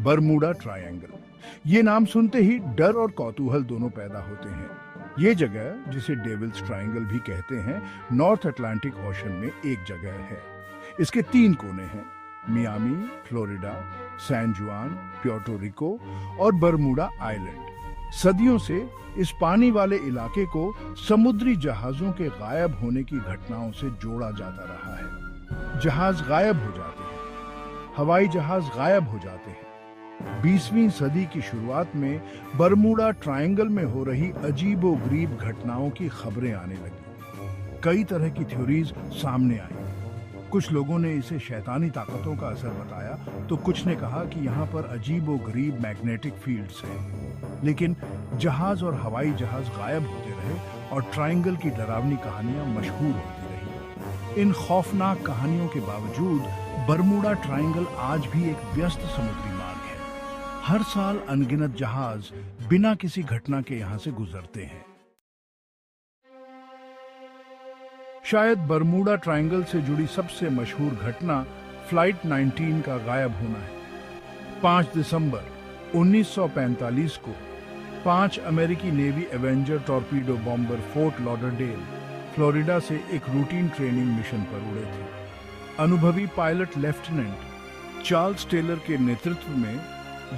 Bermuda triangle. ये नाम सुनते ही डर और कौतूहल दोनों पैदा होते हैं। ये जगह, जिसे डेविल्स ट्रायंगल भी कहते हैं, नॉर्थ अटलांटिक ओशन में एक जगह है। इसके 3 कोने हैं: मियामी, फ्लोरिडा, सैन जुआन, प्योर्टो रिको और बरमूडा आइलैंड। सदियों से इस पानी वाले इलाके को समुद्री जहाजों के गायब होने की घटनाओं से जोड़ा जाता रहा है। जहाज गायब हो जाते हैं, हवाई जहाज गायब हो जाते हैं। 20वीं सदी की शुरुआत में बरमूडा ट्रायंगल में हो रही अजीबोगरीब घटनाओं की खबरें आने लगी। कई तरह की थ्योरीज सामने आई। कुछ लोगों ने इसे शैतानी ताकतों का असर बताया, तो कुछ ने कहा कि यहाँ पर अजीबोगरीब मैग्नेटिक फील्ड्स हैं। लेकिन जहाज और हवाई जहाज गायब होते रहे और ट्रायंगल की डरावनी कहानियां मशहूर होती रही। इन खौफनाक कहानियों के बावजूद बरमूडा ट्रायंगल आज भी एक व्यस्त समुद्री मार्ग है। हर साल अनगिनत जहाज बिना किसी घटना के यहाँ से गुजरते हैं। शायद बरमूडा ट्रायंगल से जुड़ी सबसे मशहूर घटना फ्लाइट 19 का गायब होना है। 5 दिसंबर 1945 को 5 अमेरिकी navy Avenger torpedo bomber fort Lauderdale, Florida से एक रूटीन ट्रेनिंग मिशन पर उड़े थे। अनुभवी पायलट लेफ्टिनेंट चार्ल्स टेलर के नेतृत्व में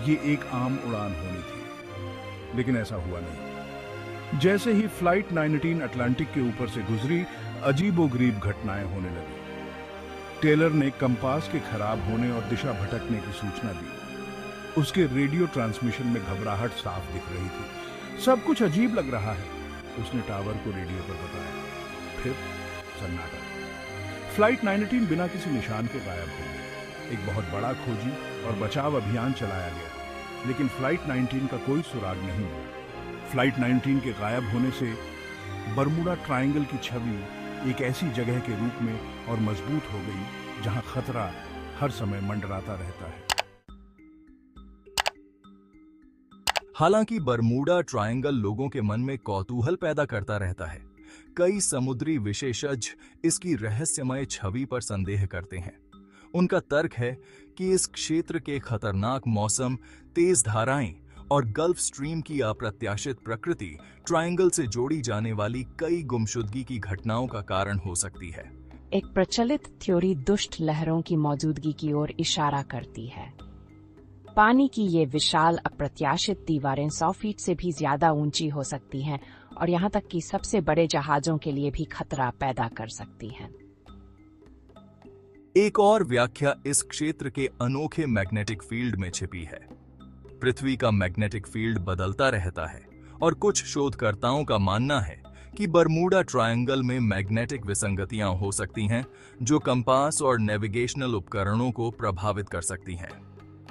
ये एक आम उड़ान होनी थी, लेकिन ऐसा हुआ नहीं। जैसे ही फ्लाइट 19 अटलांटिक के ऊपर से गुजरी, अजीबोगरीब घटनाएं होने लगी। टेलर ने कंपास के खराब होने और दिशा भटकने की सूचना दी। उसके रेडियो ट्रांसमिशन में घबराहट साफ दिख रही थी। सब कुछ अजीब लग रहा है, उसने टावर को रेडियो पर बताया। फिर सन्नाटा। फ्लाइट 19 बिना किसी निशान के गायब हो गई। एक बहुत बड़ा खोजी और बचाव अभियान चलाया गया, लेकिन फ्लाइट 19 का कोई सुराग नहीं हुआ। फ्लाइट 19 के गायब होने से बरमूडा ट्रायंगल की छवि एक ऐसी जगह के रूप में और मजबूत हो गई जहां खतरा हर समय मंडराता रहता है। हालांकि बरमूडा ट्रायंगल लोगों के मन में कौतूहल पैदा करता रहता है। कई समुद्री विशेषज्ञ इसकी रहस्यमय छवि पर संदेह करते हैं। उनका तर्क है कि इस क्षेत्र के खतरनाक मौसम, तेज धाराएं और गल्फ स्ट्रीम की अप्रत्याशित प्रकृति ट्रायंगल से जोड़ी जाने वाली कई गुमशुदगी की घटनाओं का कारण हो सकती है। एक प्रचलित थ्योरी दुष्ट लहरों की मौजूदगी की ओर इशारा करती है। पानी की ये विशाल अप्रत्याशित दीवारें 100 फीट से भी ज्यादा ऊंची हो सकती हैं और यहाँ तक कि सबसे बड़े जहाजों के लिए भी खतरा पैदा कर सकती हैं। एक और व्याख्या इस क्षेत्र के अनोखे मैग्नेटिक फील्ड में छिपी है। पृथ्वी का मैग्नेटिक फील्ड बदलता रहता है और कुछ शोधकर्ताओं का मानना है कि बरमूडा ट्रायंगल में मैग्नेटिक विसंगतियां हो सकती हैं जो कंपास और नेविगेशनल उपकरणों को प्रभावित कर सकती हैं।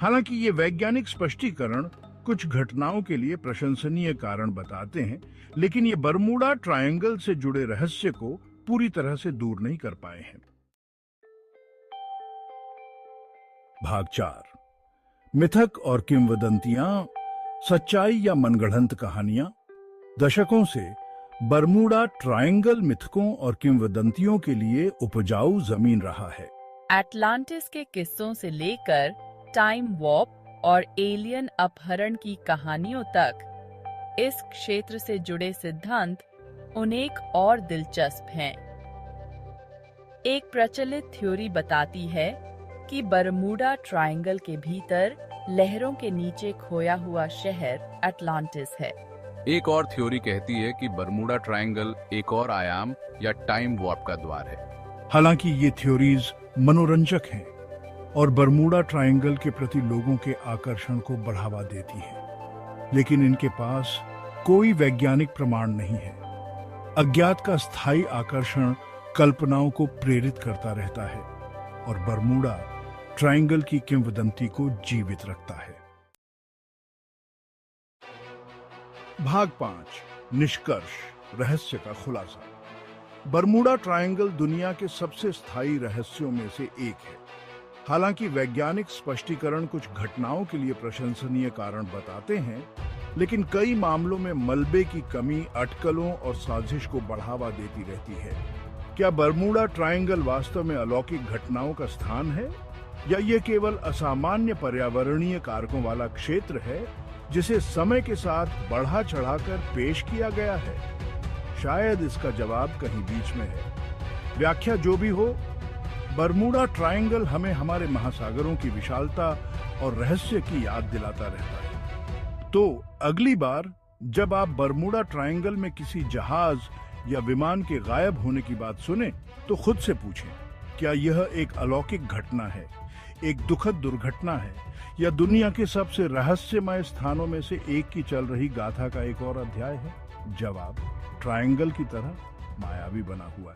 हालांकि ये वैज्ञानिक स्पष्टीकरण कुछ घटनाओं के लिए प्रशंसनीय कारण बताते हैं, लेकिन ये बरमूडा ट्रायंगल से जुड़े रहस्य को पूरी तरह से दूर नहीं कर पाए हैं। भाग 4, मिथक और किंवदंतियां, सच्चाई या मनगढ़ंत कहानियां। दशकों से बरमूडा ट्रायंगल मिथकों और किंवदंतियों के लिए उपजाऊ जमीन रहा है। अटलांटिस के किस्सों से लेकर टाइम वॉर्प और एलियन अपहरण की कहानियों तक इस क्षेत्र से जुड़े सिद्धांत अनेक और दिलचस्प हैं। एक प्रचलित थ्योरी बताती है कि बरमूडा ट्रायंगल के भीतर लहरों के नीचे खोया हुआ शहर अटलांटिस है। एक और थ्योरी कहती है कि बरमूडा ट्रायंगल एक और आयाम या टाइम वॉर्प का द्वार है। हालांकि ये थ्योरीज मनोरंजक हैं और बरमूडा ट्रायंगल के प्रति लोगों के आकर्षण को बढ़ावा देती हैं, लेकिन इनके पास कोई वैज्ञानिक प्रमाण नहीं है। अज्ञात का स्थायी आकर्षण कल्पनाओं को प्रेरित करता रहता है और बरमूडा ट्रायंगल की किंवदंती को जीवित रखता है। भाग 5, निष्कर्ष, रहस्य का खुलासा। बरमूडा ट्रायंगल दुनिया के सबसे स्थायी रहस्यों में से एक है। हालांकि वैज्ञानिक स्पष्टीकरण कुछ घटनाओं के लिए प्रशंसनीय कारण बताते हैं, लेकिन कई मामलों में मलबे की कमी अटकलों और साजिश को बढ़ावा देती रहती है। क्या बरमूडा ट्रायंगल वास्तव में अलौकिक घटनाओं का स्थान है, या ये केवल असामान्य पर्यावरणीय कारकों वाला क्षेत्र है जिसे समय के साथ बढ़ा चढ़ाकर पेश किया गया है? शायद इसका जवाब कहीं बीच में है। व्याख्या जो भी हो, बरमूडा ट्रायंगल हमें हमारे महासागरों की विशालता और रहस्य की याद दिलाता रहता है। तो अगली बार जब आप बरमूडा ट्रायंगल में किसी जहाज या विमान के गायब होने की बात सुने, तो खुद से पूछें, क्या यह एक अलौकिक घटना है, एक दुखद दुर्घटना है, या दुनिया के सबसे रहस्यमय स्थानों में से एक की चल रही गाथा का एक और अध्याय है? जवाब ट्रायंगल की तरह मायावी बना हुआ है।